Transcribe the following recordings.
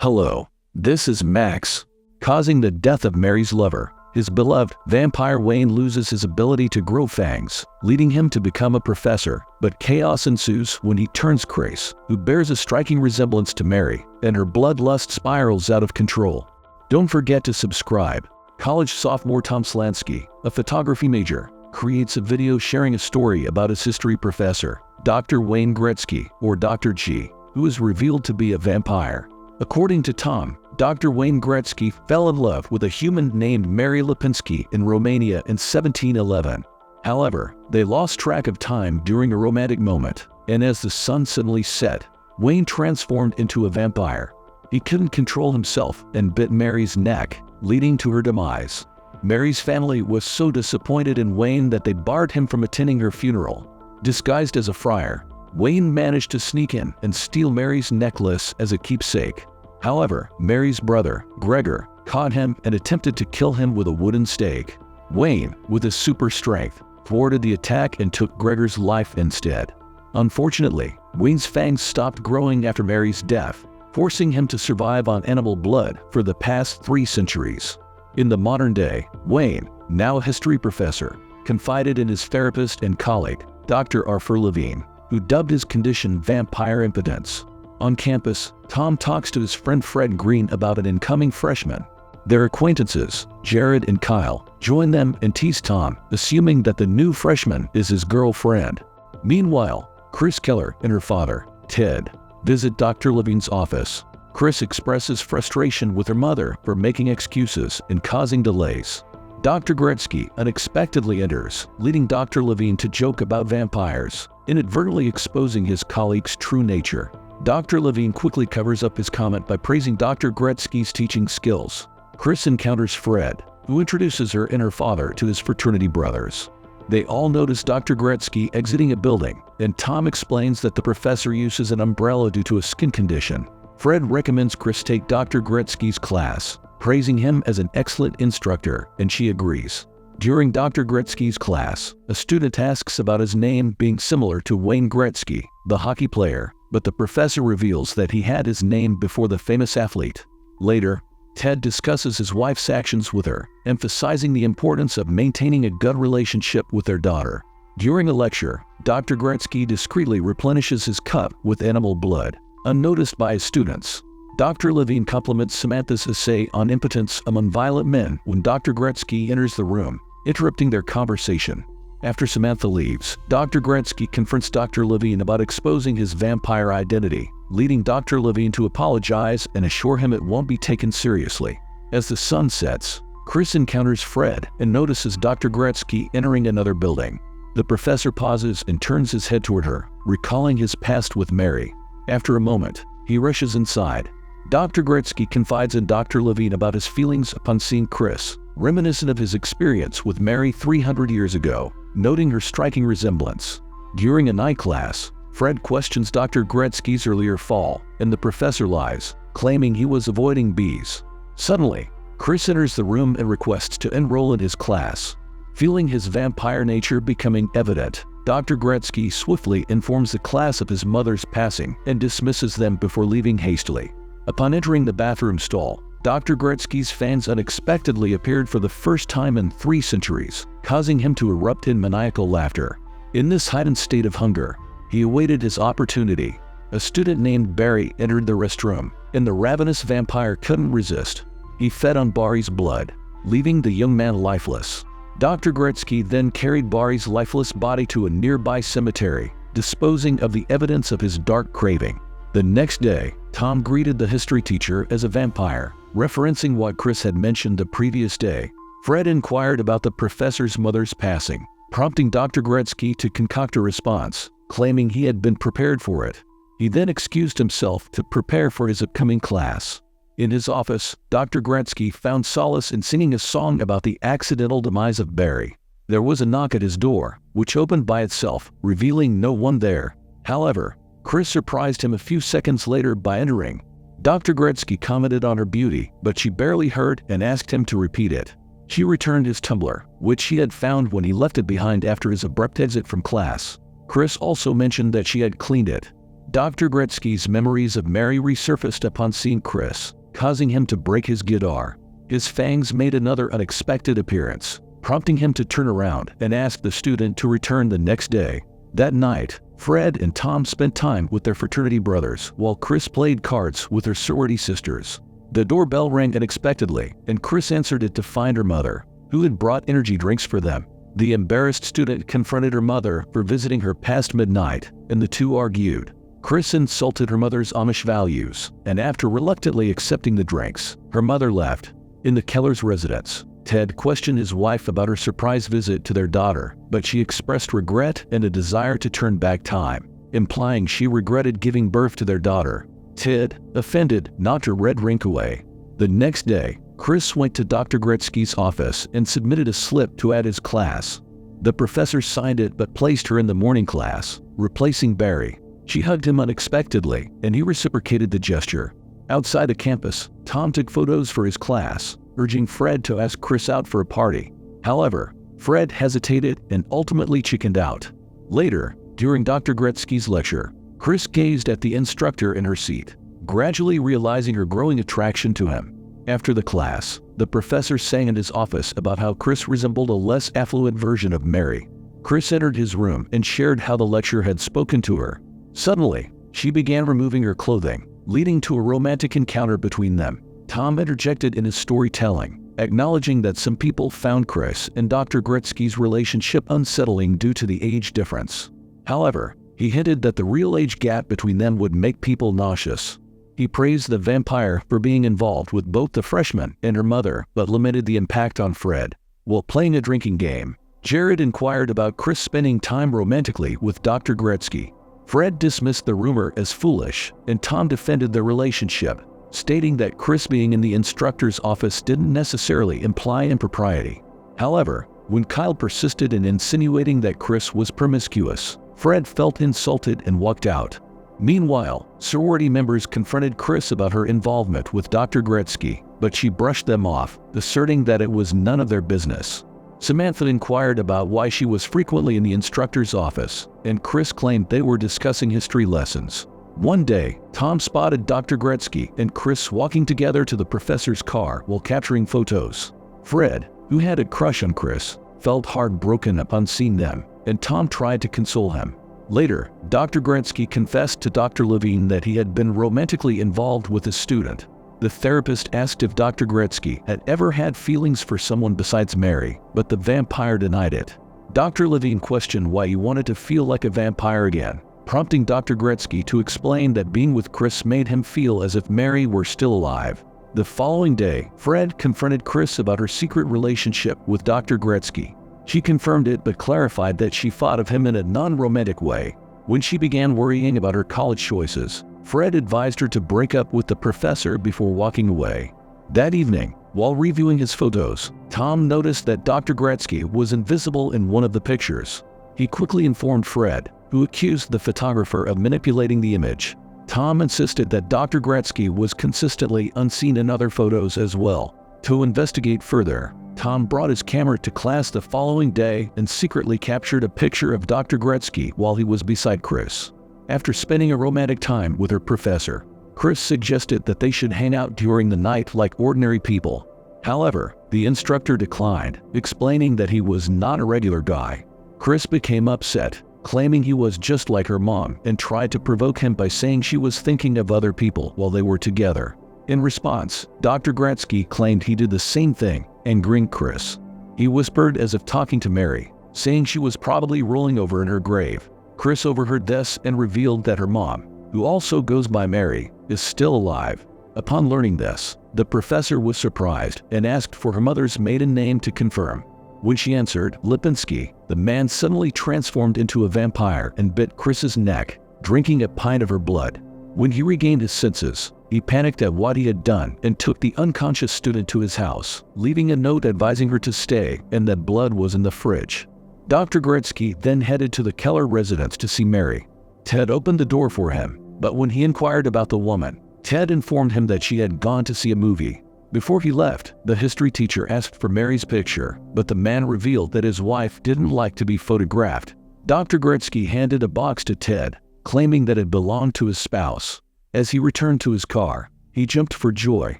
Hello, this is Max. Causing the death of Mary's lover, his beloved vampire Wayne loses his ability to grow fangs, leading him to become a professor, but chaos ensues when he turns Chris, who bears a striking resemblance to Mary, and her bloodlust spirals out of control. Don't forget to subscribe. College sophomore Tom Slansky, a photography major, creates a video sharing a story about his history professor, Dr. Wayne Gretzky, or Dr. G, who is revealed to be a vampire. According to Tom, Dr. Wayne Gretzky fell in love with a human named Mary Lipinski in Romania in 1711. However, they lost track of time during a romantic moment, and as the sun suddenly set, Wayne transformed into a vampire. He couldn't control himself and bit Mary's neck, leading to her demise. Mary's family was so disappointed in Wayne that they barred him from attending her funeral. Disguised as a friar, Wayne managed to sneak in and steal Mary's necklace as a keepsake. However, Mary's brother, Gregor, caught him and attempted to kill him with a wooden stake. Wayne, with his super strength, thwarted the attack and took Gregor's life instead. Unfortunately, Wayne's fangs stopped growing after Mary's death, forcing him to survive on animal blood for the past 3 centuries. In the modern day, Wayne, now a history professor, confided in his therapist and colleague, Dr. Arthur Levine, who dubbed his condition vampire impotence. On campus, Tom talks to his friend Fred Green about an incoming freshman. Their acquaintances, Jared and Kyle, join them and tease Tom, assuming that the new freshman is his girlfriend. Meanwhile, Chris Keller and her father, Ted, visit Dr. Levine's office. Chris expresses frustration with her mother for making excuses and causing delays. Dr. Gretzky unexpectedly enters, leading Dr. Levine to joke about vampires, inadvertently exposing his colleague's true nature. Dr. Levine quickly covers up his comment by praising Dr. Gretzky's teaching skills. Chris encounters Fred, who introduces her and her father to his fraternity brothers. They all notice Dr. Gretzky exiting a building, and Tom explains that the professor uses an umbrella due to a skin condition. Fred recommends Chris take Dr. Gretzky's class, praising him as an excellent instructor, and she agrees. During Dr. Gretzky's class, a student asks about his name being similar to Wayne Gretzky, the hockey player, but the professor reveals that he had his name before the famous athlete. Later, Ted discusses his wife's actions with her, emphasizing the importance of maintaining a good relationship with their daughter. During a lecture, Dr. Gretzky discreetly replenishes his cup with animal blood, unnoticed by his students. Dr. Levine compliments Samantha's essay on impotence among violent men when Dr. Gretzky enters the room, interrupting their conversation. After Samantha leaves, Dr. Gretzky confronts Dr. Levine about exposing his vampire identity, leading Dr. Levine to apologize and assure him it won't be taken seriously. As the sun sets, Chris encounters Fred and notices Dr. Gretzky entering another building. The professor pauses and turns his head toward her, recalling his past with Mary. After a moment, he rushes inside. Dr. Gretzky confides in Dr. Levine about his feelings upon seeing Chris, reminiscent of his experience with Mary 300 years ago, noting her striking resemblance. During a night class, Fred questions Dr. Gretzky's earlier fall, and the professor lies, claiming he was avoiding bees. Suddenly, Chris enters the room and requests to enroll in his class. Feeling his vampire nature becoming evident, Dr. Gretzky swiftly informs the class of his mother's passing and dismisses them before leaving hastily. Upon entering the bathroom stall, Dr. Gretzky's fans unexpectedly appeared for the first time in 3 centuries, causing him to erupt in maniacal laughter. In this heightened state of hunger, he awaited his opportunity. A student named Barry entered the restroom, and the ravenous vampire couldn't resist. He fed on Barry's blood, leaving the young man lifeless. Dr. Gretzky then carried Barry's lifeless body to a nearby cemetery, disposing of the evidence of his dark craving. The next day, Tom greeted the history teacher as a vampire, referencing what Chris had mentioned the previous day. Fred inquired about the professor's mother's passing, prompting Dr. Gretzky to concoct a response, claiming he had been prepared for it. He then excused himself to prepare for his upcoming class. In his office, Dr. Gretzky found solace in singing a song about the accidental demise of Barry. There was a knock at his door, which opened by itself, revealing no one there. However, Chris surprised him a few seconds later by entering. Dr. Gretzky commented on her beauty, but she barely heard and asked him to repeat it. She returned his tumbler, which she had found when he left it behind after his abrupt exit from class. Chris also mentioned that she had cleaned it. Dr. Gretzky's memories of Mary resurfaced upon seeing Chris, causing him to break his guitar. His fangs made another unexpected appearance, prompting him to turn around and ask the student to return the next day. That night, Fred and Tom spent time with their fraternity brothers while Chris played cards with her sorority sisters. The doorbell rang unexpectedly, and Chris answered it to find her mother, who had brought energy drinks for them. The embarrassed student confronted her mother for visiting her past midnight, and the two argued. Chris insulted her mother's Amish values, and after reluctantly accepting the drinks, her mother left. In the Keller's residence, Ted questioned his wife about her surprise visit to their daughter, but she expressed regret and a desire to turn back time, implying she regretted giving birth to their daughter. Ted, offended, knocked her red ring away. The next day, Chris went to Dr. Gretzky's office and submitted a slip to add his class. The professor signed it but placed her in the morning class, replacing Barry. She hugged him unexpectedly, and he reciprocated the gesture. Outside the campus, Tom took photos for his class, urging Fred to ask Chris out for a party. However, Fred hesitated and ultimately chickened out. Later, during Dr. Gretzky's lecture, Chris gazed at the instructor in her seat, gradually realizing her growing attraction to him. After the class, the professor sang in his office about how Chris resembled a less affluent version of Mary. Chris entered his room and shared how the lecturer had spoken to her. Suddenly, she began removing her clothing, leading to a romantic encounter between them. Tom interjected in his storytelling, acknowledging that some people found Chris and Dr. Gretzky's relationship unsettling due to the age difference. However, he hinted that the real age gap between them would make people nauseous. He praised the vampire for being involved with both the freshman and her mother, but lamented the impact on Fred. While playing a drinking game, Jared inquired about Chris spending time romantically with Dr. Gretzky. Fred dismissed the rumor as foolish, and Tom defended the relationship, stating that Chris being in the instructor's office didn't necessarily imply impropriety. However, when Kyle persisted in insinuating that Chris was promiscuous, Fred felt insulted and walked out. Meanwhile, sorority members confronted Chris about her involvement with Dr. Gretzky, but she brushed them off, asserting that it was none of their business. Samantha inquired about why she was frequently in the instructor's office, and Chris claimed they were discussing history lessons. One day, Tom spotted Dr. Gretzky and Chris walking together to the professor's car while capturing photos. Fred, who had a crush on Chris, felt heartbroken upon seeing them, and Tom tried to console him. Later, Dr. Gretzky confessed to Dr. Levine that he had been romantically involved with a student. The therapist asked if Dr. Gretzky had ever had feelings for someone besides Mary, but the vampire denied it. Dr. Levine questioned why he wanted to feel like a vampire again, prompting Dr. Gretzky to explain that being with Chris made him feel as if Mary were still alive. The following day, Fred confronted Chris about her secret relationship with Dr. Gretzky. She confirmed it but clarified that she thought of him in a non-romantic way. When she began worrying about her college choices, Fred advised her to break up with the professor before walking away. That evening, while reviewing his photos, Tom noticed that Dr. Gretzky was invisible in one of the pictures. He quickly informed Fred, who accused the photographer of manipulating the image. Tom insisted that Dr. Gretzky was consistently unseen in other photos as well. To investigate further, Tom brought his camera to class the following day and secretly captured a picture of Dr. Gretzky while he was beside Chris. After spending a romantic time with her professor, Chris suggested that they should hang out during the night like ordinary people. However, the instructor declined, explaining that he was not a regular guy. Chris became upset, claiming he was just like her mom, and tried to provoke him by saying she was thinking of other people while they were together. In response, Dr. Gretzky claimed he did the same thing, angering Chris. He whispered as if talking to Mary, saying she was probably rolling over in her grave. Chris overheard this and revealed that her mom, who also goes by Mary, is still alive. Upon learning this, the professor was surprised and asked for her mother's maiden name to confirm. When she answered Lipinski, the man suddenly transformed into a vampire and bit Chris's neck, drinking a pint of her blood. When he regained his senses, he panicked at what he had done and took the unconscious student to his house, leaving a note advising her to stay and that blood was in the fridge. Dr. Gretzky then headed to the Keller residence to see Mary. Ted opened the door for him, but when he inquired about the woman, Ted informed him that she had gone to see a movie. Before he left, the history teacher asked for Mary's picture, but the man revealed that his wife didn't like to be photographed. Dr. Gretzky handed a box to Ted, claiming that it belonged to his spouse. As he returned to his car, he jumped for joy,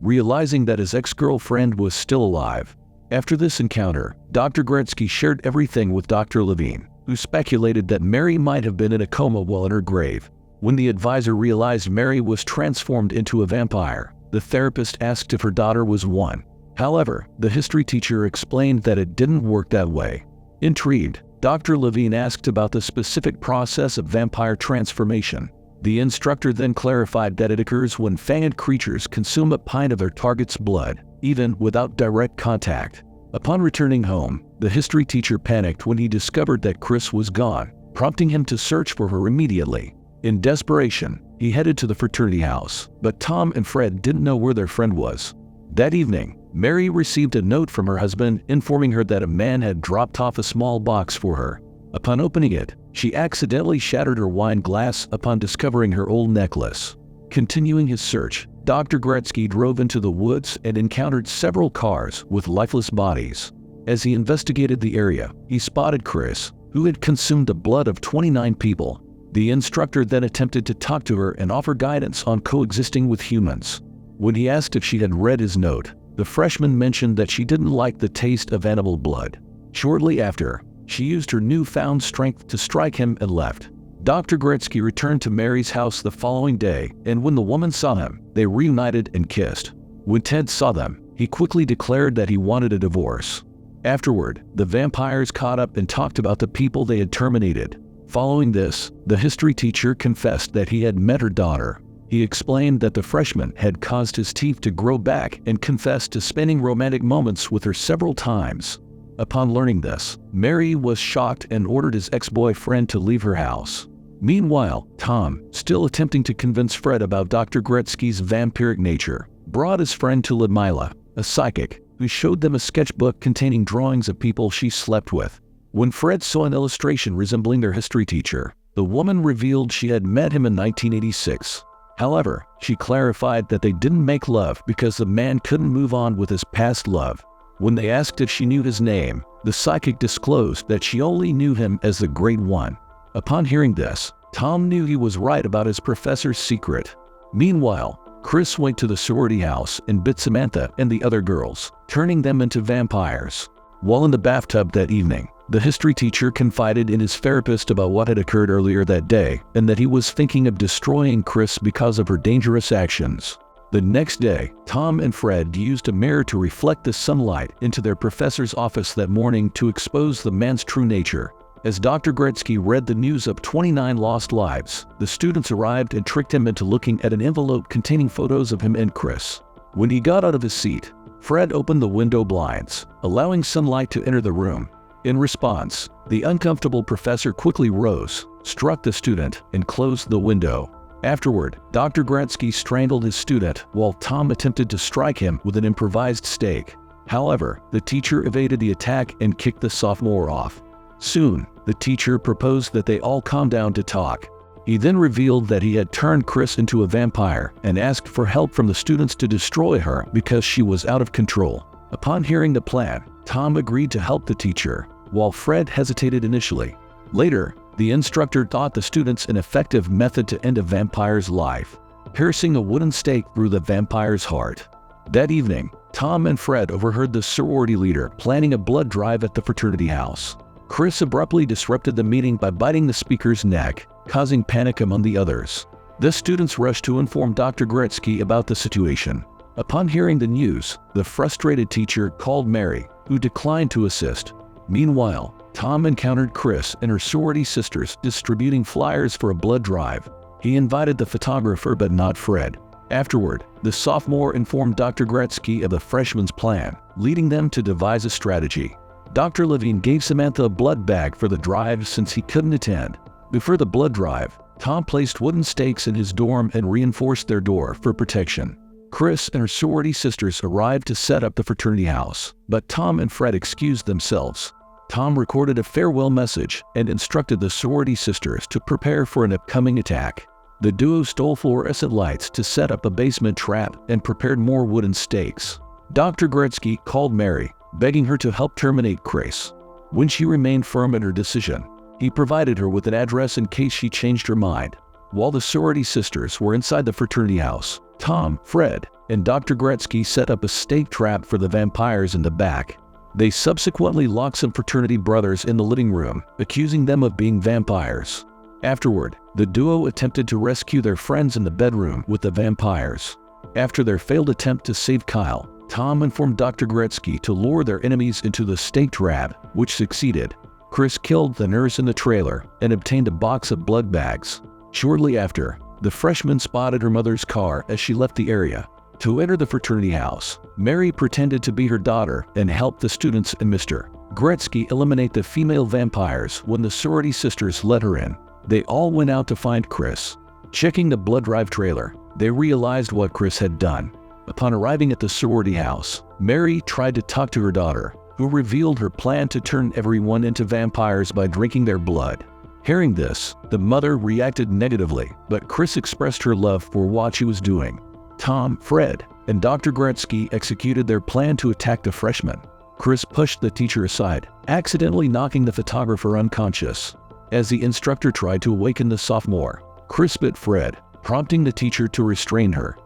realizing that his ex-girlfriend was still alive. After this encounter, Dr. Gretzky shared everything with Dr. Levine, who speculated that Mary might have been in a coma while in her grave. When the advisor realized Mary was transformed into a vampire, the therapist asked if her daughter was one. However, the history teacher explained that it didn't work that way. Intrigued, Dr. Levine asked about the specific process of vampire transformation. The instructor then clarified that it occurs when fanged creatures consume a pint of their target's blood, even without direct contact. Upon returning home, the history teacher panicked when he discovered that Chris was gone, prompting him to search for her immediately. In desperation, he headed to the fraternity house, but Tom and Fred didn't know where their friend was. That evening, Mary received a note from her husband informing her that a man had dropped off a small box for her. Upon opening it, she accidentally shattered her wine glass upon discovering her old necklace. Continuing his search, Dr. Gretzky drove into the woods and encountered several cars with lifeless bodies. As he investigated the area, he spotted Chris, who had consumed the blood of 29 people. The instructor then attempted to talk to her and offer guidance on coexisting with humans. When he asked if she had read his note, the freshman mentioned that she didn't like the taste of animal blood. Shortly after, she used her newfound strength to strike him and left. Dr. Gretzky returned to Mary's house the following day, and when the woman saw him, they reunited and kissed. When Ted saw them, he quickly declared that he wanted a divorce. Afterward, the vampires caught up and talked about the people they had terminated. Following this, the history teacher confessed that he had met her daughter. He explained that the freshman had caused his teeth to grow back and confessed to spending romantic moments with her several times. Upon learning this, Mary was shocked and ordered his ex-boyfriend to leave her house. Meanwhile, Tom, still attempting to convince Fred about Dr. Gretzky's vampiric nature, brought his friend to Ludmila, a psychic, who showed them a sketchbook containing drawings of people she slept with. When Fred saw an illustration resembling their history teacher, the woman revealed she had met him in 1986. However, she clarified that they didn't make love because the man couldn't move on with his past love. When they asked if she knew his name, the psychic disclosed that she only knew him as the Great One. Upon hearing this, Tom knew he was right about his professor's secret. Meanwhile, Chris went to the sorority house and bit Samantha and the other girls, turning them into vampires. While in the bathtub that evening, the history teacher confided in his therapist about what had occurred earlier that day and that he was thinking of destroying Chris because of her dangerous actions. The next day, Tom and Fred used a mirror to reflect the sunlight into their professor's office that morning to expose the man's true nature. As Dr. Gretzky read the news of 29 lost lives, the students arrived and tricked him into looking at an envelope containing photos of him and Chris. When he got out of his seat, Fred opened the window blinds, allowing sunlight to enter the room. In response, the uncomfortable professor quickly rose, struck the student, and closed the window. Afterward, Dr. Gretzky strangled his student while Tom attempted to strike him with an improvised stake. However, the teacher evaded the attack and kicked the sophomore off. Soon, the teacher proposed that they all calm down to talk. He then revealed that he had turned Chris into a vampire and asked for help from the students to destroy her because she was out of control. Upon hearing the plan, Tom agreed to help the teacher, while Fred hesitated initially. Later, the instructor taught the students an effective method to end a vampire's life, piercing a wooden stake through the vampire's heart. That evening, Tom and Fred overheard the sorority leader planning a blood drive at the fraternity house. Chris abruptly disrupted the meeting by biting the speaker's neck, causing panic among the others. The students rushed to inform Dr. Gretzky about the situation. Upon hearing the news, the frustrated teacher called Mary, who declined to assist. Meanwhile, Tom encountered Chris and her sorority sisters distributing flyers for a blood drive. He invited the photographer but not Fred. Afterward, the sophomore informed Dr. Gretzky of the freshman's plan, leading them to devise a strategy. Dr. Levine gave Samantha a blood bag for the drive since he couldn't attend. Before the blood drive, Tom placed wooden stakes in his dorm and reinforced their door for protection. Chris and her sorority sisters arrived to set up the fraternity house, but Tom and Fred excused themselves. Tom recorded a farewell message and instructed the sorority sisters to prepare for an upcoming attack. The duo stole fluorescent lights to set up a basement trap and prepared more wooden stakes. Dr. Gretzky called Mary, begging her to help terminate Chris. When she remained firm in her decision, He provided her with an address in case she changed her mind. While the sorority sisters were inside the fraternity house, Tom, Fred, and Dr. Gretzky set up a stake trap for the vampires in the back. They subsequently locked some fraternity brothers in the living room, accusing them of being vampires. Afterward, the duo attempted to rescue their friends in the bedroom with the vampires. After their failed attempt to save Kyle, Tom informed Dr. Gretzky to lure their enemies into the stake trap, which succeeded. Chris killed the nurse in the trailer and obtained a box of blood bags. Shortly after, the freshman spotted her mother's car as she left the area. To enter the fraternity house, Mary pretended to be her daughter and helped the students and Mr. Gretzky eliminate the female vampires when the sorority sisters let her in. They all went out to find Chris. Checking the blood drive trailer, they realized what Chris had done. Upon arriving at the sorority house, Mary tried to talk to her daughter, who revealed her plan to turn everyone into vampires by drinking their blood. Hearing this, the mother reacted negatively, but Chris expressed her love for what she was doing. Tom, Fred, and Dr. Gretzky executed their plan to attack the freshman. Chris pushed the teacher aside, accidentally knocking the photographer unconscious. As the instructor tried to awaken the sophomore, Chris bit Fred, prompting the teacher to restrain her.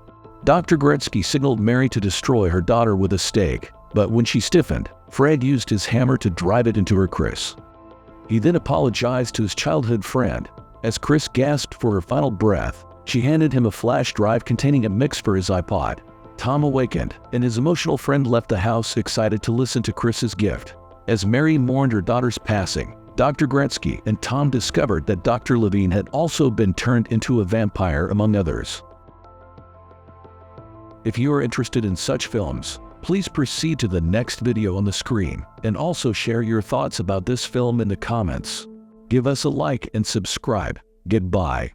Dr. Gretzky signaled Mary to destroy her daughter with a stake, but when she stiffened, Fred used his hammer to drive it into her Chris. He then apologized to his childhood friend. As Chris gasped for her final breath, she handed him a flash drive containing a mix for his iPod. Tom awakened, and his emotional friend left the house excited to listen to Chris's gift. As Mary mourned her daughter's passing, Dr. Gretzky and Tom discovered that Dr. Levine had also been turned into a vampire, among others. If you are interested in such films, please proceed to the next video on the screen and also share your thoughts about this film in the comments. Give us a like and subscribe. Goodbye.